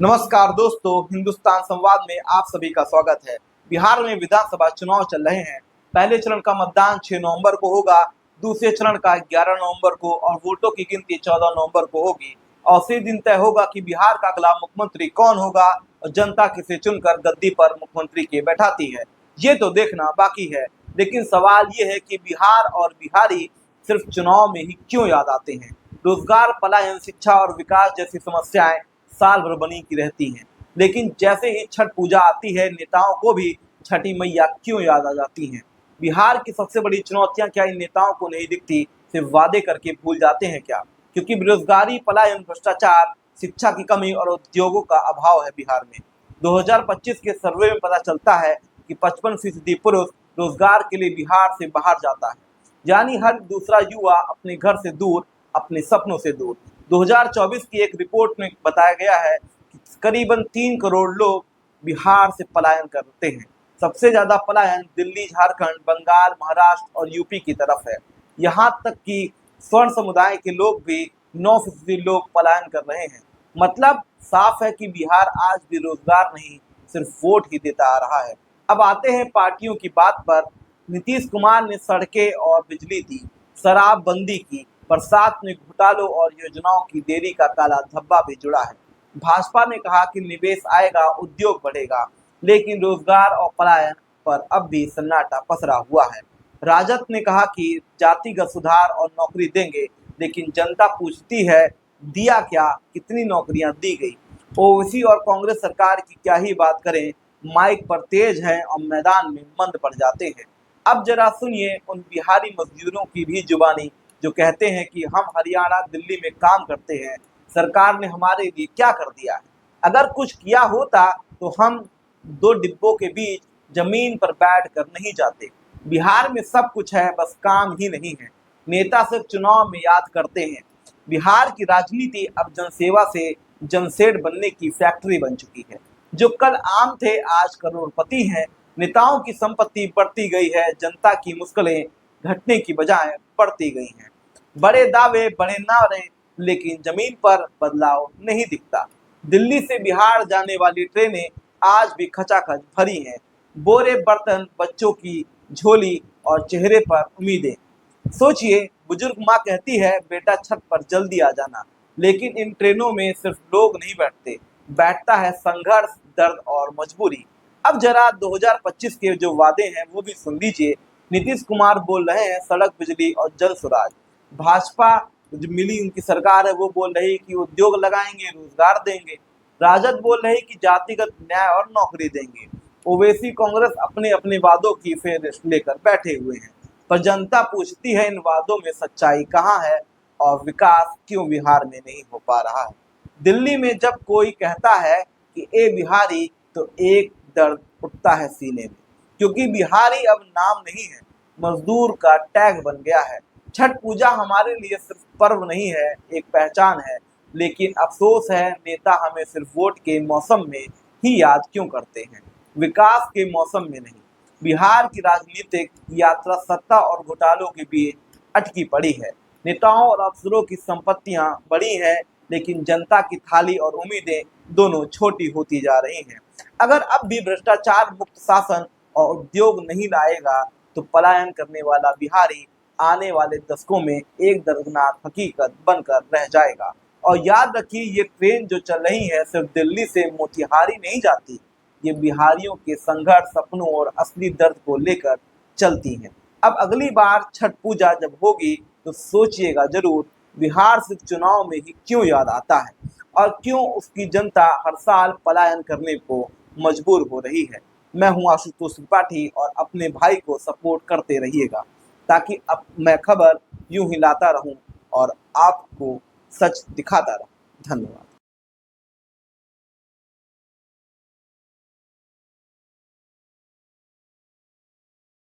नमस्कार दोस्तों, हिंदुस्तान संवाद में आप सभी का स्वागत है। बिहार में विधानसभा चुनाव चल रहे हैं। पहले चरण का मतदान 6 नवंबर को होगा, दूसरे चरण का 11 नवंबर को और वोटों की गिनती 14 नवंबर को होगी। और उसी दिन तय होगा कि बिहार का अगला मुख्यमंत्री कौन होगा और जनता किसे चुनकर गद्दी पर मुख्यमंत्री के बैठाती है, ये तो देखना बाकी है। लेकिन सवाल ये है कि बिहार और बिहारी सिर्फ चुनाव में ही क्यों याद आते हैं। रोजगार, पलायन, शिक्षा और विकास जैसी समस्याएं साल भर बनी की रहती हैं, लेकिन जैसे ही छठ पूजा आती है, नेताओं को भी छठी मैया क्यों याद आ जाती हैं। बिहार की सबसे बड़ी चुनौतियां क्या इन नेताओं को नहीं दिखती, सिर्फ वादे करके भूल जाते हैं क्या? क्योंकि बेरोजगारी, पलायन, भ्रष्टाचार, शिक्षा की कमी और उद्योगों का अभाव है बिहार में। 2025 के सर्वे में पता चलता है कि 55% पुरुष रोजगार के लिए बिहार से बाहर जाता है, यानी हर दूसरा युवा अपने घर से दूर, अपने सपनों से दूर। 2024 की एक रिपोर्ट में बताया गया है कि करीबन 3 करोड़ लोग बिहार से पलायन करते हैं। सबसे ज्यादा पलायन दिल्ली, झारखंड, बंगाल, महाराष्ट्र और यूपी की तरफ है। यहाँ तक कि स्वर्ण समुदाय के लोग भी 9% लोग पलायन कर रहे हैं। मतलब साफ है कि बिहार आज भी रोजगार नहीं, सिर्फ वोट ही देता आ रहा है। अब आते हैं पार्टियों की बात पर। नीतीश कुमार ने सड़कें और बिजली दी, शराबबंदी की, पर साथ में घोटालों और योजनाओं की देरी का काला धब्बा भी जुड़ा है। भाजपा ने कहा कि निवेश आएगा, उद्योग बढ़ेगा, लेकिन रोजगार और पलायन पर अब भी सन्नाटा पसरा हुआ है। राजद ने कहा कि जातिगत सुधार और नौकरी देंगे, लेकिन जनता पूछती है दिया क्या, कितनी नौकरियां दी गई। ओवैसी और कांग्रेस सरकार की क्या ही बात करें, माइक पर तेज हैं और मैदान में मंद पड़ जाते हैं। अब जरा सुनिए उन बिहारी मजदूरों की भी जुबानी जो कहते हैं कि हम हरियाणा, दिल्ली में काम करते हैं, सरकार ने हमारे लिए क्या कर दिया है। अगर कुछ किया होता तो हम 2 डिब्बों के बीच जमीन पर बैठ कर नहीं जाते। बिहार में सब कुछ है, बस काम ही नहीं है। नेता सिर्फ चुनाव में याद करते हैं। बिहार की राजनीति अब जनसेवा से जनसेठ बनने की फैक्ट्री बन चुकी है। जो कल आम थे आज करोड़पति हैं। नेताओं की संपत्ति बढ़ती गई है, जनता की मुश्किलें घटने की बजाय बढ़ती गई हैं। बड़े दावे, बड़े नारे, लेकिन जमीन पर बदलाव नहीं दिखता। दिल्ली से बिहार जाने वाली ट्रेनें आज भी खचाखच भरी हैं। बोरे बर्तन, बच्चों की झोली और चेहरे पर उम्मीदें। सोचिए, बुजुर्ग माँ कहती है बेटा छत पर जल्दी आ जाना, लेकिन इन ट्रेनों में सिर्फ लोग नहीं बैठते, बैठता है संघर्ष, दर्द और मजबूरी। अब जरा 2025 के जो वादे हैं वो भी सुन लीजिए। नीतीश कुमार बोल रहे हैं सड़क, बिजली और जल सुराज। भाजपा जो मिली उनकी सरकार है वो बोल रही है कि उद्योग लगाएंगे, रोजगार देंगे। राजद बोल रही है कि जातिगत न्याय और नौकरी देंगे। ओवैसी, कांग्रेस अपने अपने वादों की फेहरिस्त लेकर बैठे हुए हैं, पर जनता पूछती है इन वादों में सच्चाई कहाँ है और विकास क्यों बिहार में नहीं हो पा रहा है। दिल्ली में जब कोई कहता है कि ए बिहारी, तो एक दर्द उठता है सीने में, क्योंकि बिहारी अब नाम नहीं है, मजदूर का टैग बन गया है। छठ पूजा हमारे लिए सिर्फ पर्व नहीं है, एक पहचान है। लेकिन अफसोस है नेता हमें सिर्फ वोट के मौसम में ही याद क्यों करते हैं, विकास के मौसम में नहीं। बिहार की राजनीतिक यात्रा सत्ता और घोटालों के बीच अटकी पड़ी है। नेताओं और अफसरों की संपत्तियां बड़ी हैं, लेकिन जनता की थाली और उम्मीदें दोनों छोटी होती जा रही हैं। अगर अब भी भ्रष्टाचार मुक्त शासन और उद्योग नहीं लाएगा, तो पलायन करने वाला बिहारी आने वाले दशकों में एक दर्दनाक हकीकत बनकर रह जाएगा। और याद रखिए, ये ट्रेन जो चल रही है सिर्फ दिल्ली से मोतिहारी नहीं जाती, ये बिहारियों के संघर्ष, सपनों और असली दर्द को लेकर चलती हैं। अब अगली बार छठ पूजा जब होगी तो सोचिएगा जरूर, बिहार सिर्फ चुनाव में ही क्यों याद आता है और क्यों उसकी जनता हर साल पलायन करने को मजबूर हो रही है। मैं हूं आशुतोष त्रिपाठी और अपने भाई को सपोर्ट करते रहिएगा, ताकि अब मैं खबर यूं ही लाता रहूं और आपको सच दिखाता रहूं। धन्यवाद।